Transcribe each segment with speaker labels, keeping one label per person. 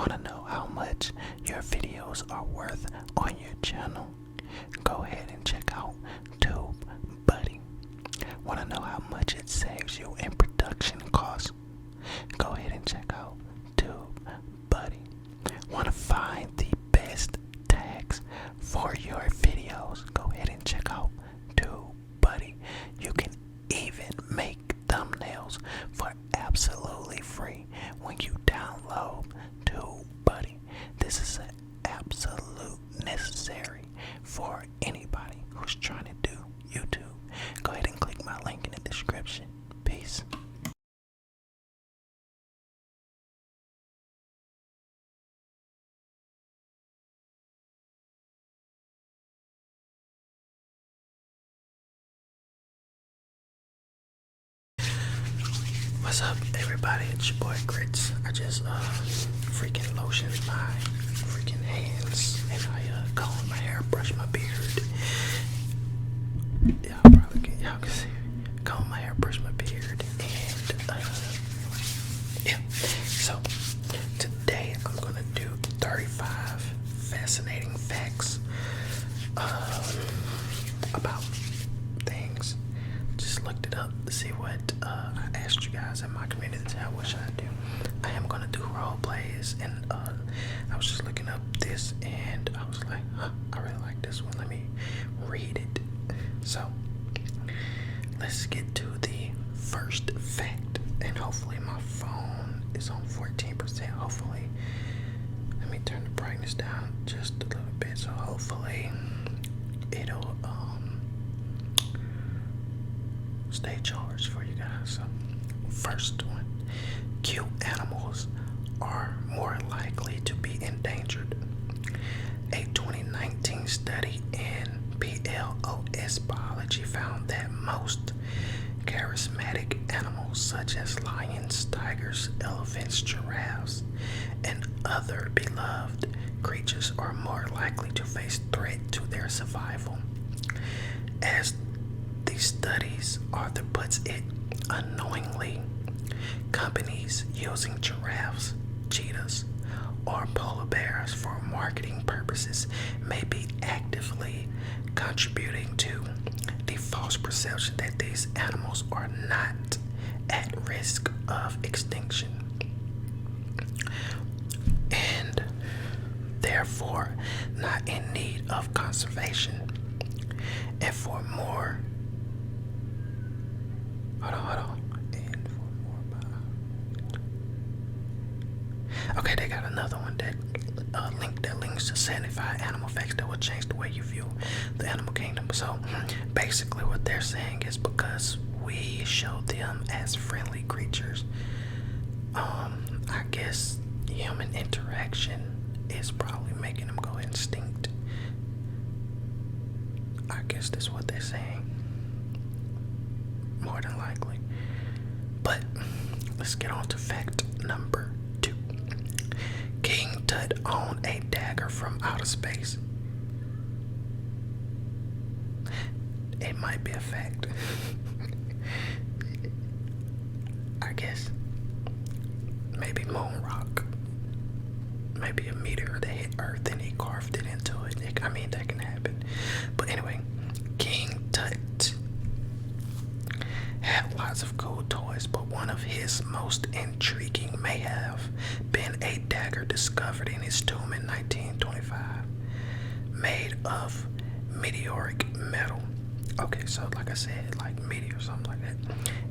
Speaker 1: Want to know how much your videos are worth on your channel? Go ahead and check out TubeBuddy. Want to know how much it saves you in production costs? Go ahead and check out TubeBuddy. Want to find the best tags for your videos? Go ahead and check out TubeBuddy. You can even make thumbnails for absolutely free when you download TubeBuddy. This is an absolute necessary for anybody who's trying to do YouTube. Go ahead and click my link in the description. Peace. What's up, everybody? It's your boy Gritz. I just freaking lotioned my freaking hands, and I combed my hair, brushed my beard. Y'all can see, comb my hair, brush my beard, and yeah. So today I'm gonna do 35 fascinating facts about things. Just looked it up to see what I asked you guys in my community to tell what should I do. I am gonna do role plays, and I was just looking up this, and I was like, I really like this one. Let me read it. So let's get to the first fact, and hopefully my phone is on 14%. Hopefully, let me turn the brightness down just a little bit, so hopefully it'll stay charged for you guys. So first one, cute animals are more likely to be endangered. A 2019 study in PLOS biology found that most charismatic animals such as lions, tigers, elephants, giraffes, and other beloved creatures are more likely to face threat to their survival. As the study's author puts it, unknowingly, companies using giraffes, cheetahs, or polar bears for marketing purposes may be actively contributing to the false perception that these animals are not at risk of extinction and therefore not in need of conservation. And for more, hold on. And for more, okay, they got another one that links to 75 animal facts that will change the way you view the animal kingdom. So basically what they're saying is because we show them as friendly creatures, I guess human interaction is probably making them go extinct. I guess that's what they're saying, more than likely. But let's get on to fact number 2. King Tut owned a dagger from outer space. It might be a fact. I guess. Maybe moon rock. Maybe a meteor that hit Earth and he carved it into it. I mean, that can happen. But anyway, King Tut had lots of cool toys, but one of his most intriguing may have been a dagger discovered in his tomb in 1925, made of meteoric metal. Okay, so like I said, like meteor or something like that.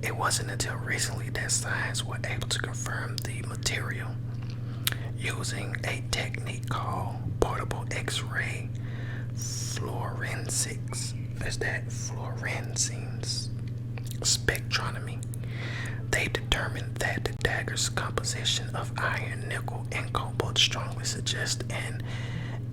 Speaker 1: It wasn't until recently that science were able to confirm the material using a technique called portable X-ray fluorescence. Is that fluorescence spectrometry? They determined that the dagger's composition of iron, nickel, and cobalt strongly suggests an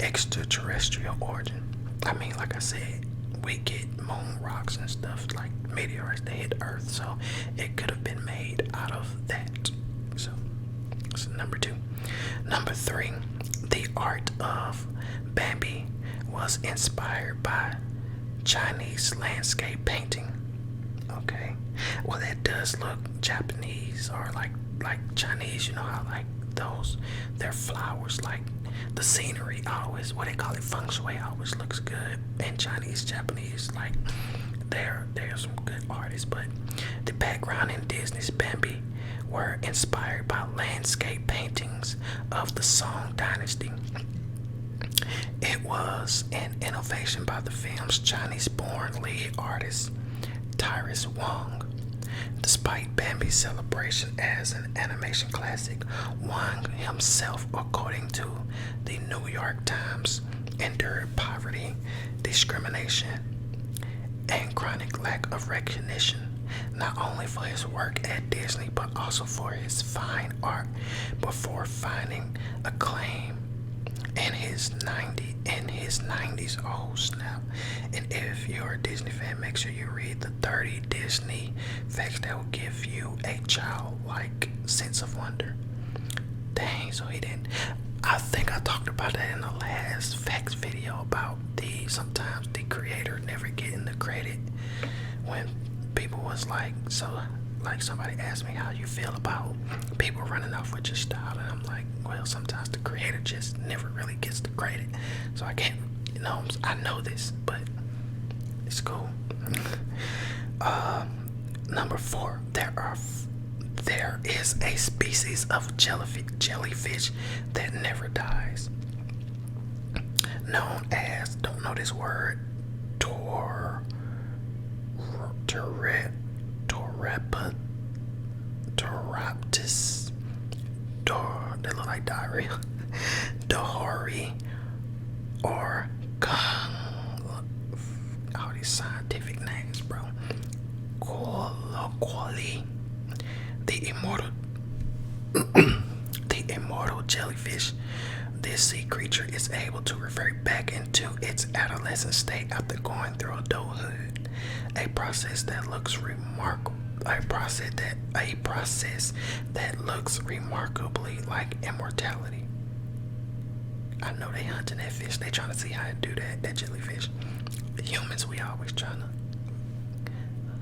Speaker 1: extraterrestrial origin. I mean, like I said, we get moon rocks and stuff like meteorites that hit Earth, so it could have been made out of that. So number 2. Number 3, the art of Bambi was inspired by Chinese landscape painting. Okay, well that does look Japanese or like Chinese. You know how like their flowers, like the scenery always, what they call it, feng shui, always looks good. And Chinese, Japanese, like they're some good artists. But the background in Disney's Bambi were inspired by landscape paintings of the Song Dynasty. It was an innovation by the film's Chinese-born lead artist, Tyrus Wong. Despite Bambi's celebration as an animation classic, Wong himself, according to the New York Times, endured poverty, discrimination, and chronic lack of recognition, not only for his work at Disney but also for his fine art, before finding acclaim in his 90s. Oh snap. And if you're a Disney fan, make sure you read the 30 Disney facts that will give you a childlike sense of wonder. Dang, so he didn't. I think I talked about that in the last facts video about sometimes the creator never getting the credit. When people was like, somebody asked me how you feel about people running off with your style, and I'm like, well, sometimes the creator just never really gets the credit, so I can't, I know this, but it's cool. Number 4, there is a species of jellyfish that never dies, known as, don't know this word, Toraptis, they look like diarrhea, Dohori, or all these scientific names, bro. Colloquially, the immortal jellyfish. This sea creature is able to revert back into its adolescent state after going through adulthood, a process that looks remarkably like immortality. I know they hunting that fish. They trying to see how to do that jellyfish. Humans, we always trying to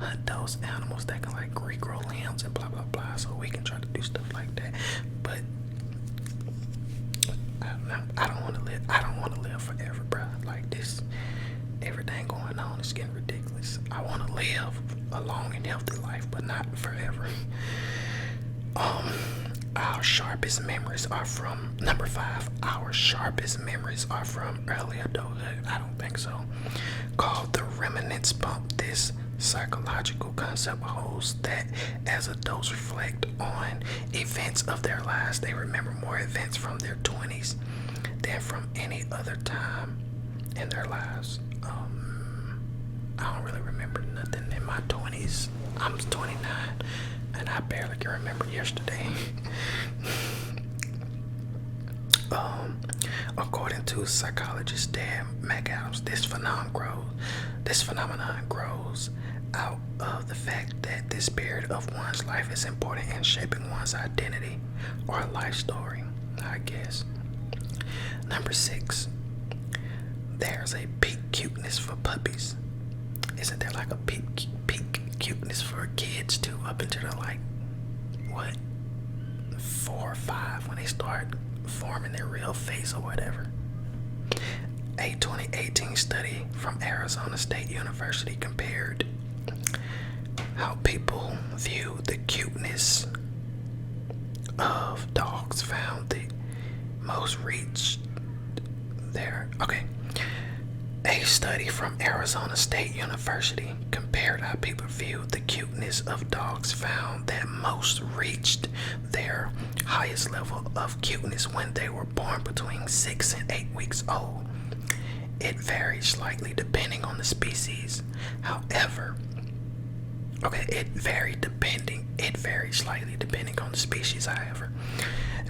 Speaker 1: hunt those animals that can like regrow limbs and blah blah blah, so we can try to do stuff like that. But I don't want to live forever, bro. Like this, everything going on is getting ridiculous. I want to live a long and healthy life, but not forever. Our sharpest memories are from number 5. Our sharpest memories are from early adulthood. I don't think so. Called the remnants bump. This psychological concept holds that as adults reflect on events of their lives, they remember more events from their 20s than from any other time in their lives. I don't really remember nothing in my 20s. I'm 29 and I barely can remember yesterday. According to psychologist Dan McAdams, this phenomenon grows out of the fact that this period of one's life is important in shaping one's identity or life story, I guess. Number 6, there's a peak cuteness for puppies. Isn't there like a peak cuteness for kids too, up until they're like, what, 4 or 5, when they start forming their real face or whatever? A 2018 study from Arizona State University compared how people view the cuteness of dogs, found the most reached there. Okay. A study from Arizona State University compared how people viewed the cuteness of dogs, found that most reached their highest level of cuteness when they were born between 6 and 8 weeks old. It varies slightly depending on the species. However, it varied slightly depending on the species. However,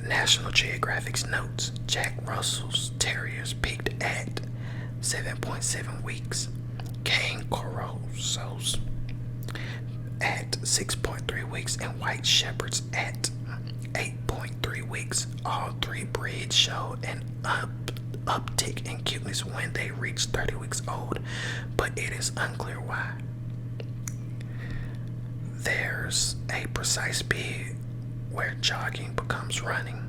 Speaker 1: National Geographic's notes Jack Russell's Terriers peaked at 7.7 weeks, Cane Corsos at 6.3 weeks, and White Shepherds at 8.3 weeks. All 3 breeds showed an uptick in cuteness when they reached 30 weeks old, but it is unclear why. There's a precise speed where jogging becomes running.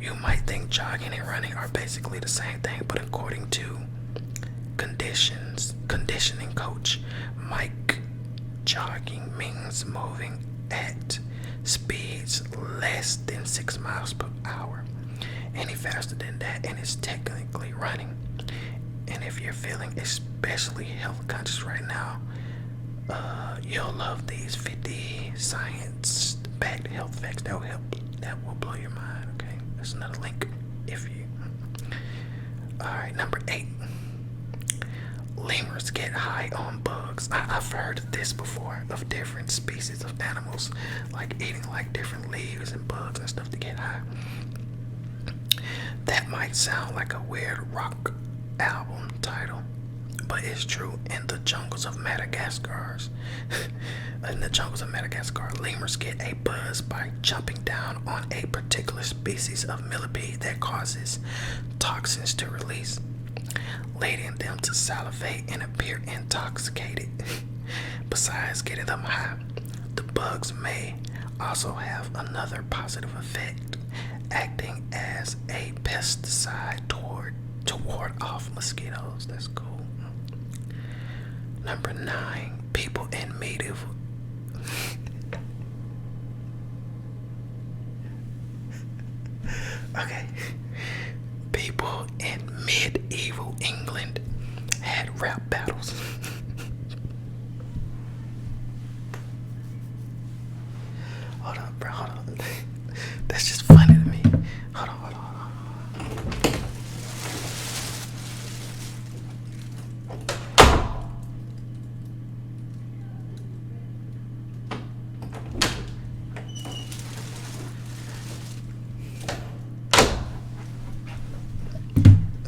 Speaker 1: You might think jogging and running are basically the same thing, but according to conditioning coach Mike, jogging means moving at speeds less than 6 miles per hour. Any faster than that, and it's technically running. And if you're feeling especially health conscious right now, you'll love these 50 science-backed health facts that will help. That will blow your mind. Okay, that's another link. If you. All right, number 8. Lemurs get high on bugs. I've heard of this before, of different species of animals, like eating like different leaves and bugs and stuff to get high. That might sound like a weird rock album title, but it's true. In the jungles of Madagascar, lemurs get a buzz by jumping down on a particular species of millipede that causes toxins to release, leading them to salivate and appear intoxicated. Besides getting them high, the bugs may also have another positive effect, acting as a pesticide to ward off mosquitoes. That's cool. Number 9, people in medieval. Okay. People in medieval England had rap battles. Hold on, bro. Hold on. That's just funny to me. Hold on.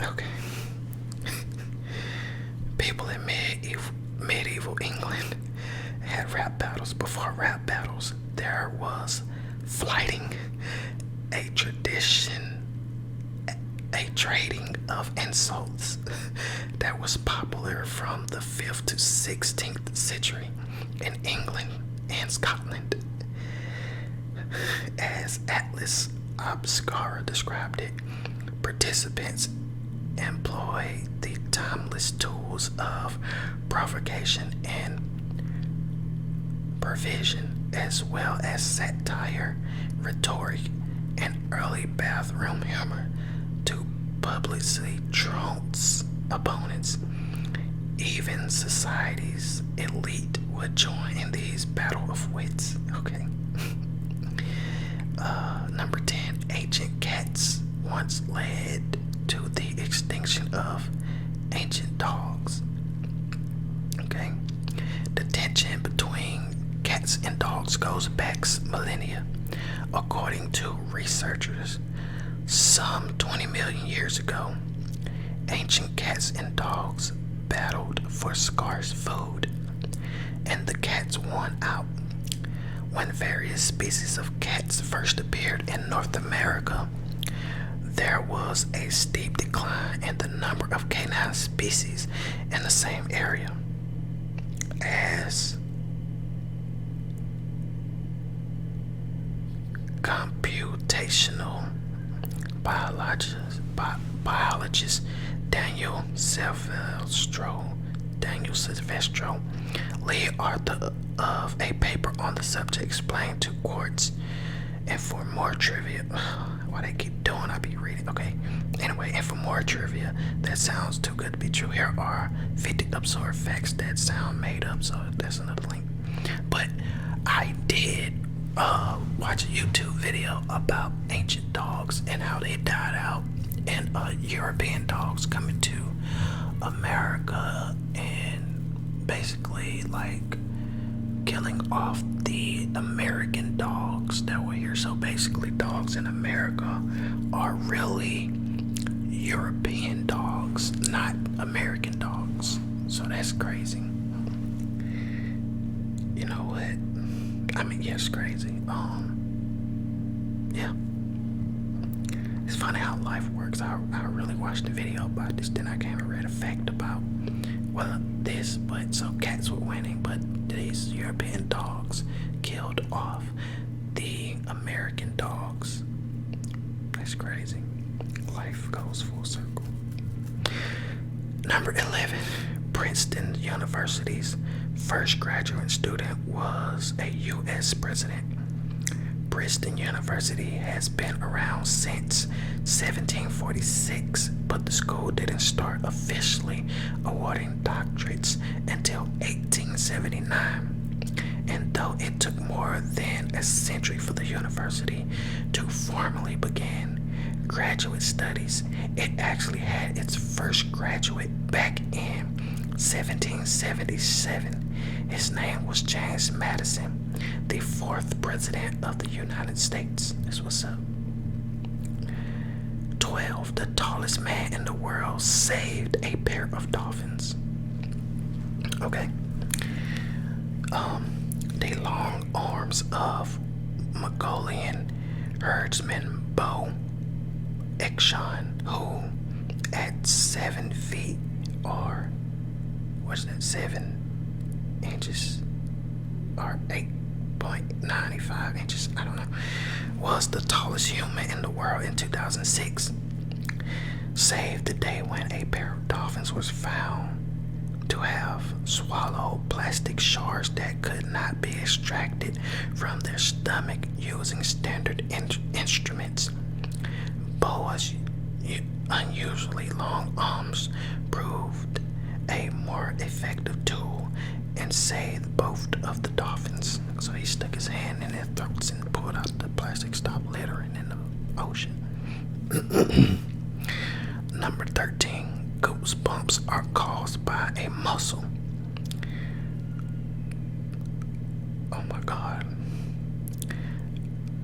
Speaker 1: Okay. People in medieval England had rap battles. Before rap battles, there was flighting, a trading of insults that was popular from the 5th to 16th century in England and Scotland. As Atlas Obscura described it, participants employ the timeless tools of provocation and perversion, as well as satire, rhetoric, and early bathroom humor to publicly trounce opponents. Even society's elite would join in these battle of wits. Okay. Number 10, ancient cats once led to the extinction of ancient dogs. Okay. The tension between cats and dogs goes back millennia. According to researchers, some 20 million years ago, ancient cats and dogs battled for scarce food, and the cats won out. When various species of cats first appeared in North America, there was a steep decline in the number of canine species in the same area. As computational biologist Daniel Silvestro, lead author of a paper on the subject, explained to courts. And for more trivia, why they keep doing, I be reading. Okay. Anyway, and for more trivia that sounds too good to be true, here are 50 absurd facts that sound made up. So that's another link. But I did watch a YouTube video about ancient dogs and how they died out, and European dogs coming to America and basically like killing off the American dogs that were here. So basically dogs in America are really European dogs, not American dogs. So that's crazy. You know what? I mean, yeah, it's crazy. Yeah. It's funny how life works. I really watched a video about this, then I came and read a fact about, well, this, but so cats were winning, but these European dogs killed off the American dogs. It's crazy. Life goes full circle. Number 11, Princeton University's first graduate student was a U.S. president. Princeton University has been around since 1746, but the school didn't start officially awarding doctorates until 1879. And though it took more than a century for the university to formally begin graduate studies, it actually had its first graduate back in 1777. His name was James Madison, the 4th president of the United States. That's what's up. 12. The tallest man in the world saved a pair of dolphins. Okay. The long arms of Mongolian herdsman Extinction, who at 7 feet or 7 inches or 8.95 inches, I don't know, was the tallest human in the world in 2006. Saved the day when a pair of dolphins was found to have swallowed plastic shards that could not be extracted from their stomach using standard instruments. Boa's unusually long arms proved a more effective tool and saved both of the dolphins. So he stuck his hand in their throats and pulled out the plastic, stopped littering in the ocean. Number 13. Goosebumps are caused by a muscle. Oh my God.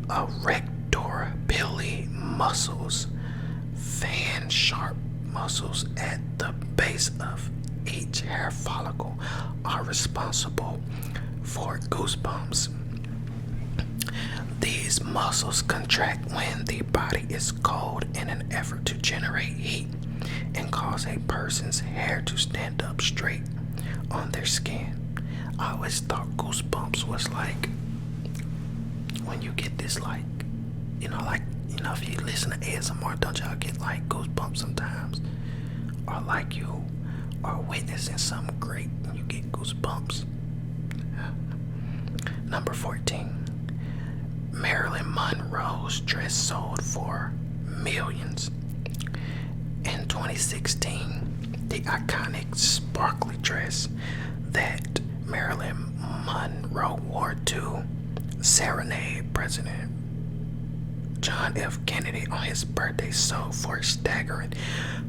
Speaker 1: Erector pili muscles, fan sharp muscles at the base of each hair follicle, are responsible for goosebumps. These muscles contract when the body is cold in an effort to generate heat and cause a person's hair to stand up straight on their skin. I always thought goosebumps was like when you get this, like, if you listen to ASMR, don't y'all get like goosebumps sometimes? Or like you are witnessing something great and you get goosebumps. Number 14. Marilyn Monroe's dress sold for millions. In 2016, the iconic sparkly dress that Marilyn Monroe wore to serenade President John F. Kennedy on his birthday sold for a staggering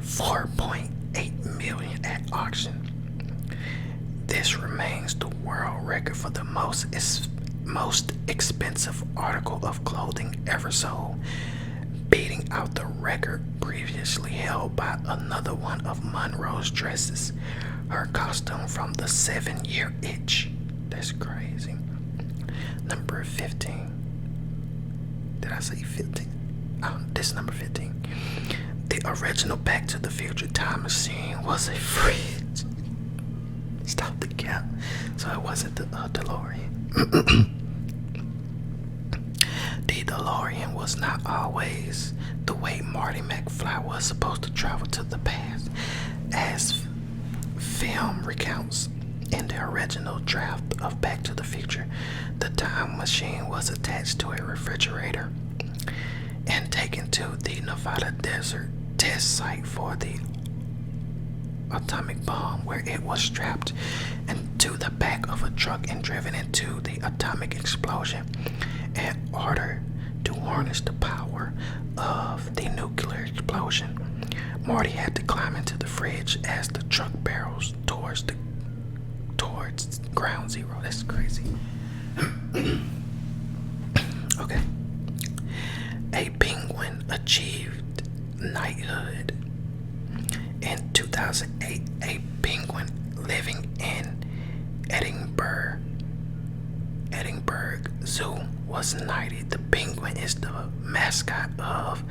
Speaker 1: $4.8 million at auction. This remains the world record for the most expensive article of clothing ever sold, beating out the record previously held by another one of Monroe's dresses, her costume from the 7-Year Itch. That's crazy. Number 15. Did I say 15? This is number 15. The original Back to the Future time machine was a fridge. Stop the cap. So it wasn't the DeLorean. The DeLorean was not always the way Marty McFly was supposed to travel to the past. As film recounts, in the original draft of Back to the Future, the time machine was attached to a refrigerator and taken to the Nevada desert test site for the atomic bomb, where it was strapped into the back of a truck and driven into the atomic explosion in order to harness the power of the nuclear explosion. Marty had to climb into the fridge as the truck barrels towards ground zero. That's crazy. Okay. A penguin achieved knighthood. In 2008, a penguin living in Edinburgh Zoo was knighted. The penguin is the mascot of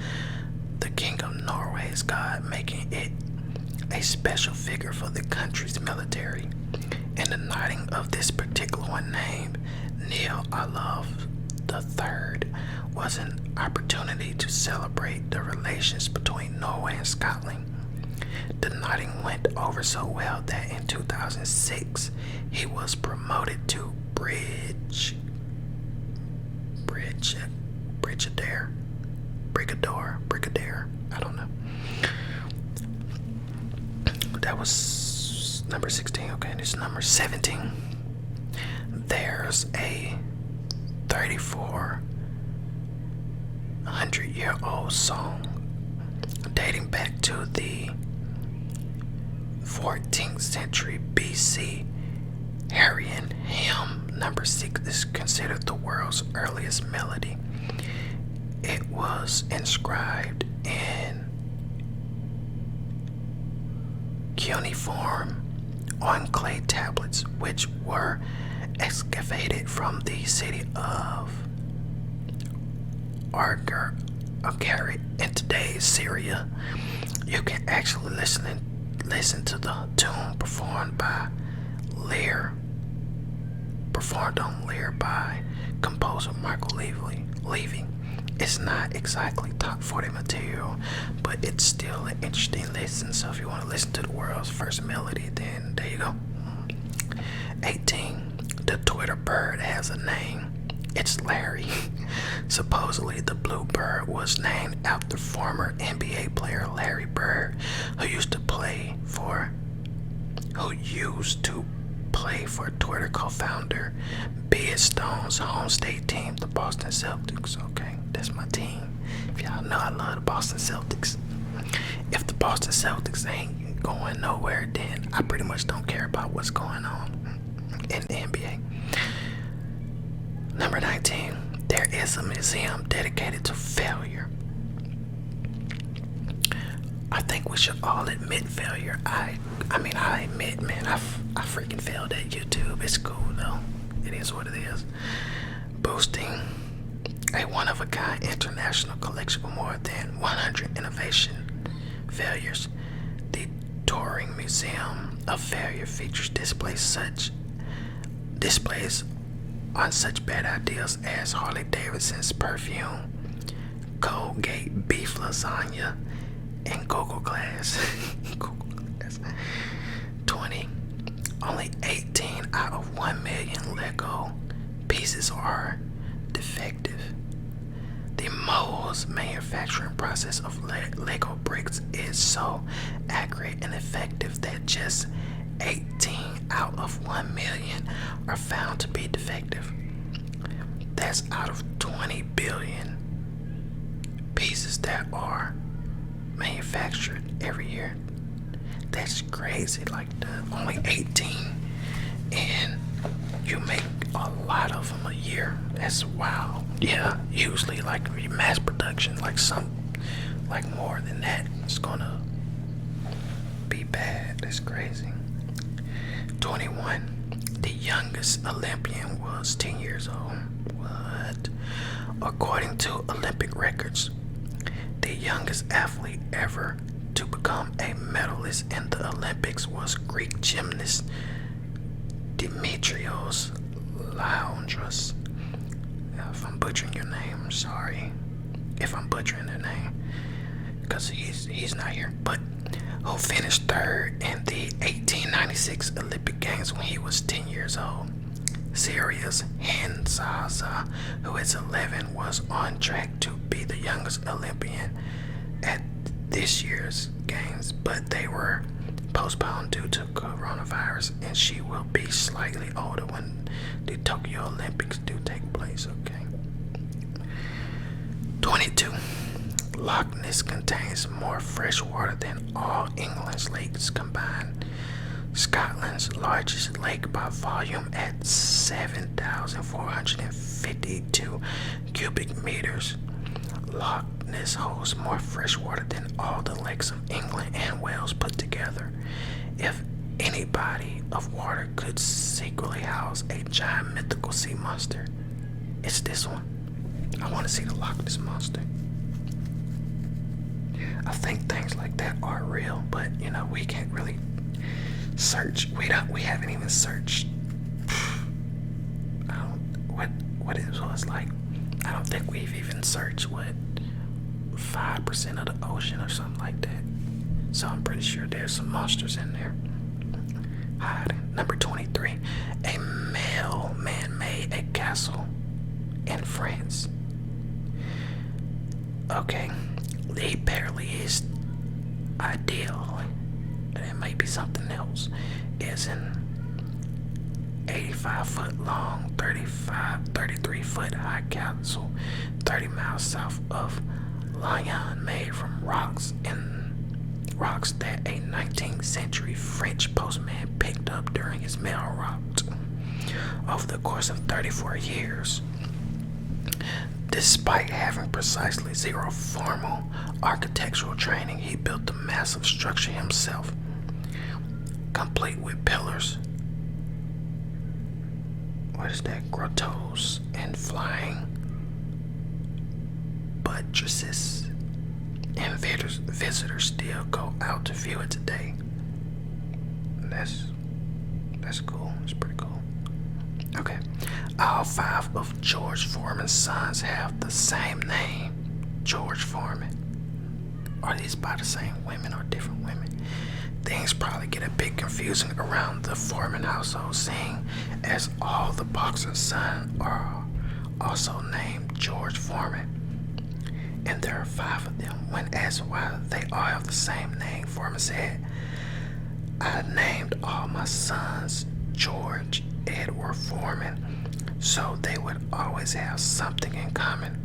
Speaker 1: the King of Norway's god, making it a special figure for the country's military. And the knighting of this particular one, named Neil Olaf III, was an opportunity to celebrate the relations between Norway and Scotland. The knighting went over so well that in 2006 he was promoted to brigadier. I don't know. That was number 16. Okay, this is number 17. There's a 3,400-year-old song dating back to the 14th century BC. Hurrian hymn number 6 is considered the world's earliest melody. It was inscribed in cuneiform on clay tablets, which were excavated from the city of Argerit in today's Syria. You can actually listen to the tune performed on lyre by composer Michael Levy. It's not exactly top 40 material, but it's still an interesting listen. So if you want to listen to the world's first melody, then there you go. 18. The Twitter bird has a name. It's Larry. Supposedly, the blue bird was named after former NBA player Larry Bird, who used to play for Twitter co-founder Beard Stone's home state team, the Boston Celtics. Okay, that's my team. If y'all know, I love the Boston Celtics. If the Boston Celtics ain't going nowhere, then I pretty much don't care about what's going on in the NBA. Number 19. There is a museum dedicated to failure. I think we should all admit failure. I admit, man, I freaking failed at YouTube. It's cool though. It is what it is. Boasting a one-of-a-kind international collection of more than 100 innovation failures, the Touring Museum of Failure features displays on such bad ideas as Harley Davidson's perfume, Colgate beef lasagna, and Google Glass. 20. Only 18 out of 1 million Lego pieces are defective. The mold's manufacturing process of Lego bricks is so accurate and effective that just 18 out of 1 million are found to be defective. That's out of 20 billion pieces that are manufactured every year. That's crazy. Like, only 18, and you make a lot of them a year. That's wow. Yeah, usually like mass production, like more than that, it's gonna be bad. That's crazy. 21. The youngest Olympian was 10 years old. What? According to Olympic records, the youngest athlete ever to become a medalist in the Olympics was Greek gymnast Dimitrios Laundras. If I'm butchering your name, I'm sorry if I'm butchering their name, because he's not here, but who finished third in the 1896 Olympic Games when he was 10 years old. Syria's Hanzaza, who is 11, was on track to be the youngest Olympian at this year's Games, but they were postponed due to coronavirus, and she will be slightly older when the Tokyo Olympics do take place. Okay. 22. Loch Ness contains more fresh water than all England's lakes combined. Scotland's largest lake by volume at 7,452 cubic meters. Loch Ness holds more fresh water than all the lakes of England and Wales put together. If any body of water could secretly house a giant mythical sea monster, it's this one. I want to see the Loch Ness monster. I think things like that are real, but we can't really search. We haven't even searched. What it was like I don't think we've even searched what 5% of the ocean or something like that. So I'm pretty sure there's some monsters in there hiding. Number 23. A male man made a castle in France. Okay, the barely is ideal. It might be something else. Is an 85-foot long, 33-foot high castle 30 miles south of Lyon, made from rocks that a 19th century French postman picked up during his mail route. Over the course of 34 years, despite having precisely zero formal architectural training, he built the massive structure himself, complete with pillars, grottos, and flying buttresses. And visitors still go out to view it today. That's cool. It's pretty cool. Okay. All 5 of George Foreman's sons have the same name, George Foreman. Are these by the same women or different women? Things probably get a bit confusing around the Foreman household, seeing as all the boxers' sons are also named George Foreman. And there are 5 of them. When asked why they all have the same name, Foreman said, "I named all my sons George Edward Foreman, so they would always have something in common.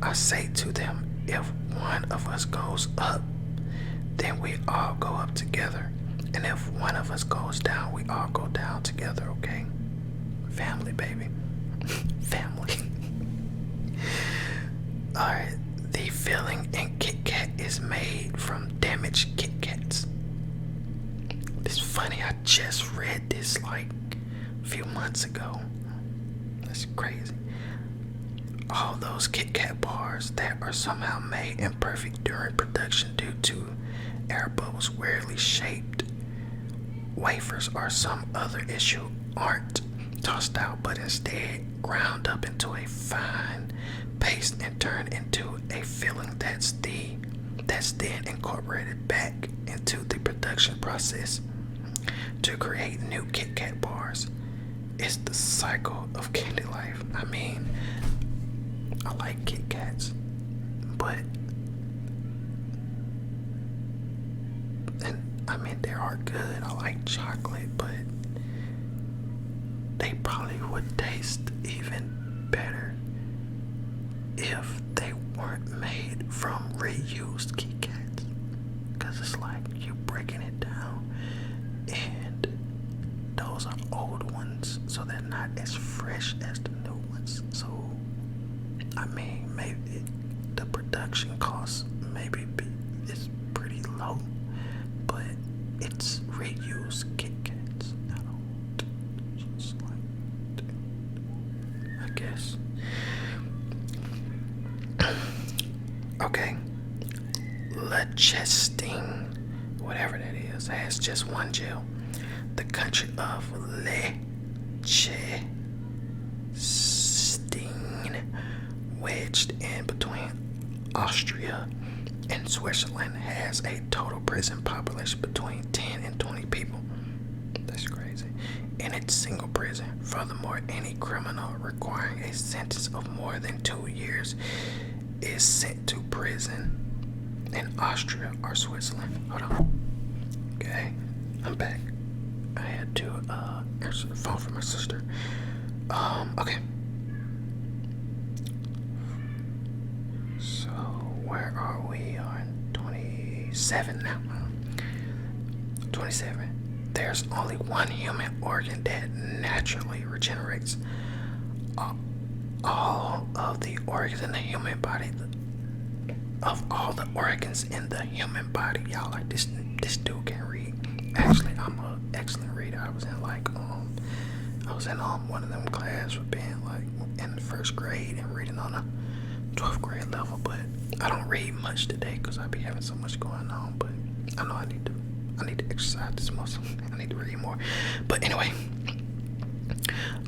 Speaker 1: I say to them, if one of us goes up, then we all go up together. And if one of us goes down, we all go down together, okay? Family, baby." Family. Alright, the filling in Kit Kat is made from damaged Kit Kats. It's funny, I just read this like a few months ago. That's crazy. All those Kit Kat bars that are somehow made imperfect during production due to air bubbles weirdly shaped wafers or some other issue aren't tossed out, but instead ground up into a fine paste and turned into a filling that's then incorporated back into the production process to create new Kit Kat bars. It's the cycle of candy life. I mean, I like Kit Kats, but they are good. I like chocolate, but they probably would taste even better if they weren't made from reused Kit Kats. Cause it's like you breaking it down, and those are old ones, so they're not as fresh as the new ones. So I mean, maybe the production cost is pretty low, but it's reused Kit Kats. I guess. Okay. Liechtenstein, whatever that is, has just one jail. The country of Liechtenstein, wedged in between Austria and Switzerland, has a total prison population between 10 and 20 people. That's crazy. In its single prison. Furthermore, any criminal requiring a sentence of more than 2 years is sent to prison in Austria or Switzerland. Hold on. Okay, I'm back. I had to answer the phone for my sister. Okay. So where are we on 27 now? 27. There's only one human organ that naturally regenerates. All of the organs in the human body, of all the organs in the human body, y'all, like this dude can read. Actually, I'm an excellent reader. I was in one of them classes for being like in the first grade and reading on a 12th grade level, but I don't read much today because I be having so much going on. But I know I need to exercise this muscle. I need to read more. But anyway,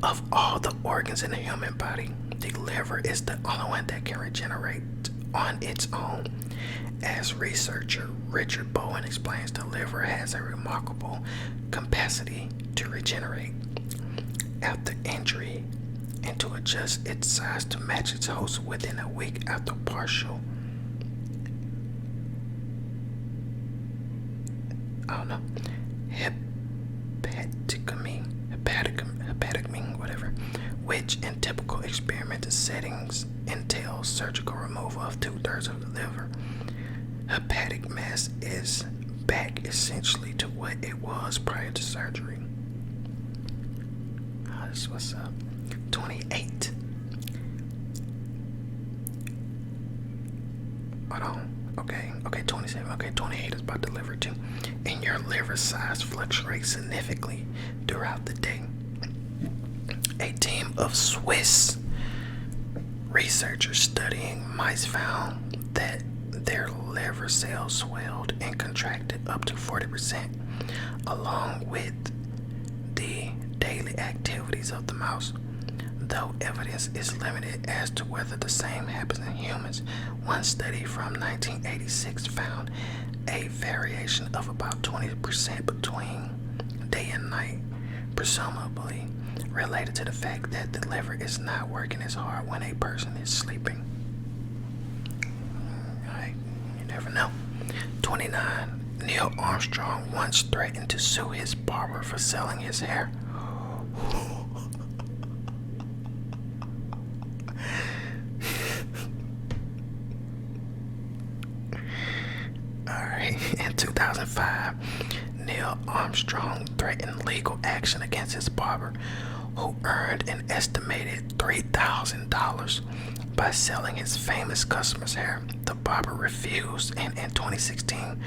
Speaker 1: Of all the organs in the human body, the liver is the only one that can regenerate on its own. As researcher Richard Bowen explains, the liver has a remarkable capacity to regenerate after injury and to adjust its size to match its host within a week after partial hepatectomy, which in typical experimental settings entails surgical removal of 2/3 of the liver. Hepatic mass is back essentially to what it was prior to surgery. This was 28. Hold on. Okay, 27. Okay, 28 is about the liver too. And your liver size fluctuates significantly throughout the day. A team of Swiss researchers studying mice found that their liver cells swelled and contracted up to 40%, along with the daily activities of the mouse. Though evidence is limited as to whether the same happens in humans, one study from 1986 found a variation of about 20% between day and night, presumably related to the fact that the liver is not working as hard when a person is sleeping. You never know. 29. Neil Armstrong once threatened to sue his barber for selling his hair. In 2005, Neil Armstrong threatened legal action against his barber, who earned an estimated $3,000 by selling his famous customer's hair. The barber refused, and in 2016,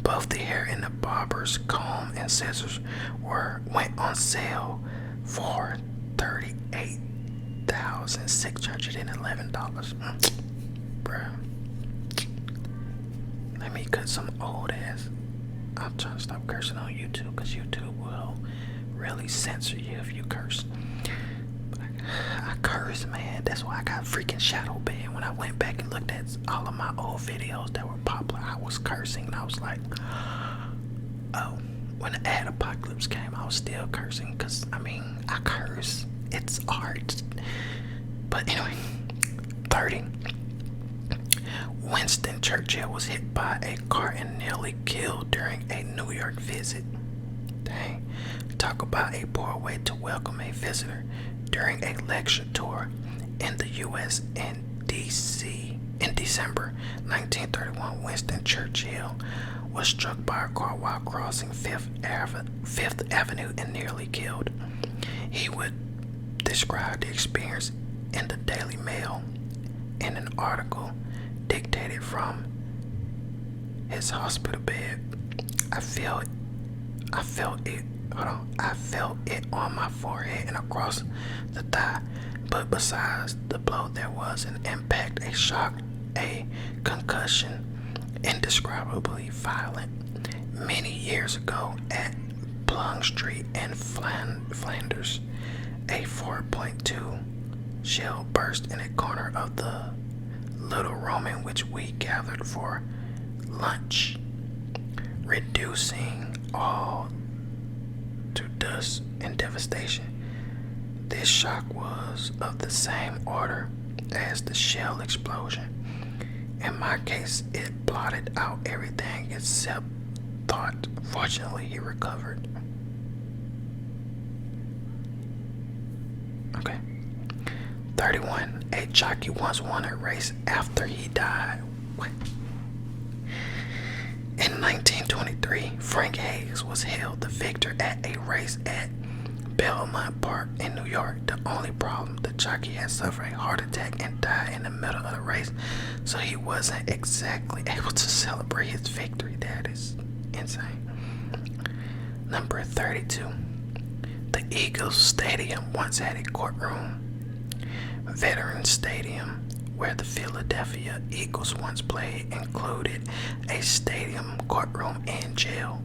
Speaker 1: both the hair and the barber's comb and scissors went on sale for $38,611. Bruh. Let me cut some old ass. I'm trying to stop cursing on YouTube because YouTube will really censor you if you curse. But I curse, man. That's why I got freaking shadow banned. When I went back and looked at all of my old videos that were popular, I was cursing and I was like, oh. When the ad apocalypse came, I was still cursing because, I curse. It's art. But anyway, 30. Winston Churchill was hit by a car and nearly killed during a New York visit. Dang. Talk about a poor way to welcome a visitor. During a lecture tour in the U.S. and D.C. in December 1931, Winston Churchill was struck by a car while crossing Fifth Avenue and nearly killed. He would describe the experience in the Daily Mail in an article dictated from his hospital bed. I felt it on my forehead and across the thigh, but besides the blow there was an impact, a shock, a concussion, indescribably violent. Many years ago at Plum Street in Flanders, a 4.2 shell burst in a corner of the little room in which we gathered for lunch, reducing all to dust and devastation. This shock was of the same order as the shell explosion. In my case, it blotted out everything except thought. Fortunately, he recovered. Okay. 31. A jockey once won a race after he died. What? In 1923, Frank Hayes was hailed the victor at a race at Belmont Park in New York. The only problem, the jockey had suffered a heart attack and died in the middle of the race, so he wasn't exactly able to celebrate his victory. That is insane. Number 32. The Eagles Stadium once had a courtroom. Veterans Stadium, where the Philadelphia Eagles once played, included a stadium, courtroom, and jail.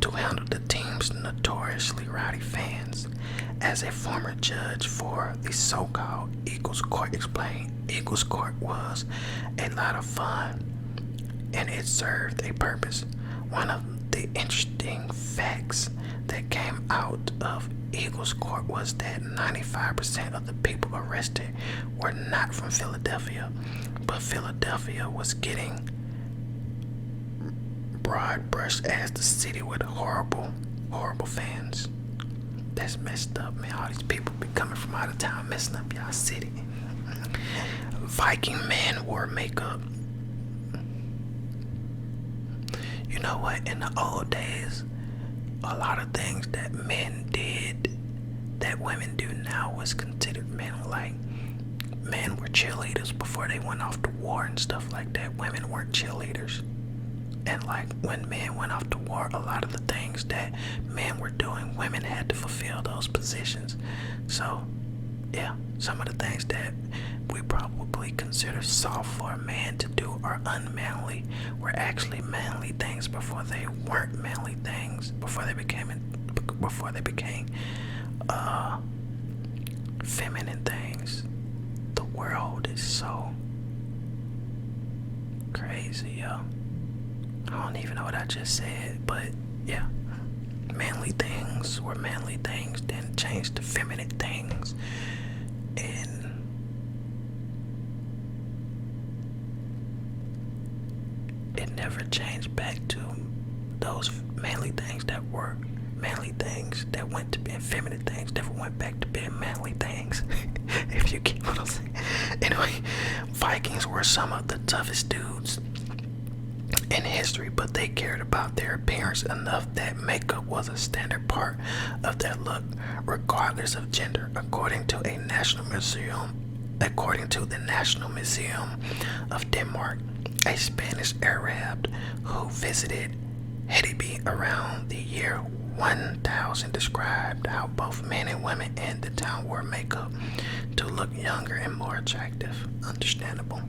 Speaker 1: to handle the team's notoriously rowdy fans. As a former judge for the so-called Eagles Court explained, Eagles Court was a lot of fun and it served a purpose. One of the interesting facts that came out of Eagles Court was that 95% of the people arrested were not from Philadelphia, but Philadelphia was getting broad brushed as the city with horrible fans. That's messed up, man. All these people be coming from out of town messing up y'all city. Viking men wore makeup. You know what? In the old days, a lot of things that men did that women do now was considered manly. Like, men were cheerleaders before they went off to war and stuff like that. Women weren't cheerleaders. And like when men went off to war, a lot of the things that men were doing, women had to fulfill those positions. So yeah, some of the things that we probably consider soft for a man to do or unmanly were actually manly things before they weren't manly things, before they became feminine things. The world is so crazy, yo. I don't even know what I just said, but yeah. Manly things were manly things, then changed to feminine things. And it never changed back to those manly things that were manly things that went to being feminine things, never went back to being manly things. If you get what I'm saying. Anyway, Vikings were some of the toughest dudes in history, but they cared about their appearance enough that makeup was a standard part of their look, regardless of gender. According to the National Museum of Denmark, a Spanish Arab who visited Hedeby around the year 1000 described how both men and women in the town wore makeup to look younger and more attractive. Understandable.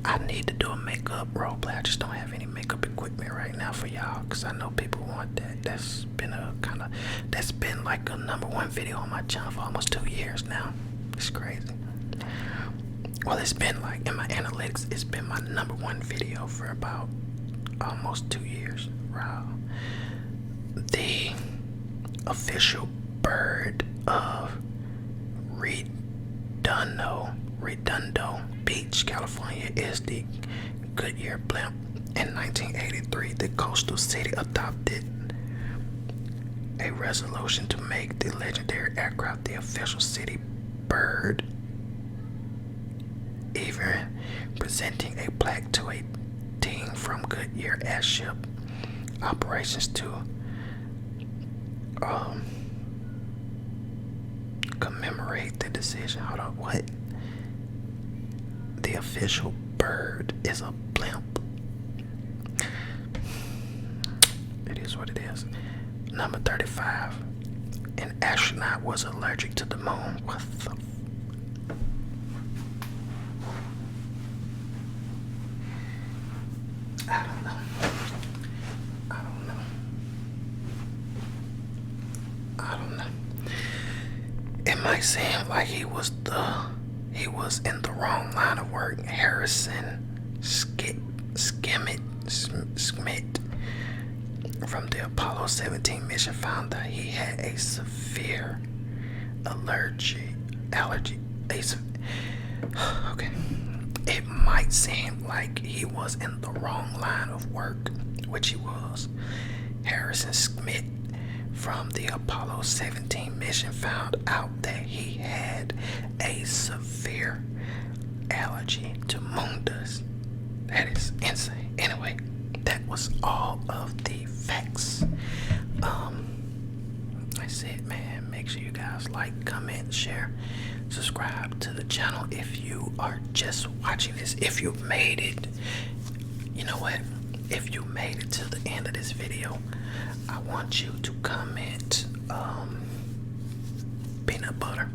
Speaker 1: I need to do a makeup roleplay. I just don't have any makeup equipment right now for y'all, because I know people want that. That's been like a #1 video on my channel for almost 2 years now. It's crazy. Well, it's been like, in my analytics, it's been my #1 video for about almost 2 years. Wow. The official bird of Redondo Beach, California is the Goodyear blimp. In 1983, the coastal city adopted a resolution to make the legendary aircraft the official city bird, even presenting a plaque to a team from Goodyear airship operations to commemorate the decision. Hold on, what? The official bird is a blimp. It is what it is. Number 35. An astronaut was allergic to the moon. What the I don't know. It might seem like he was in the wrong line of work. Harrison Schmidt from the Apollo 17 mission found that he had a severe allergy. Okay. It might seem like he was in the wrong line of work, which he was. Harrison Schmidt from the Apollo 17 mission found out that he had a severe allergy to moon dust. That is insane. Anyway, that was all of the facts. That's it, man. Make sure you guys like, comment, share, subscribe to the channel if you are just watching this. If you've made it, you know what? If you made it to the end of this video, I want you to comment peanut butter.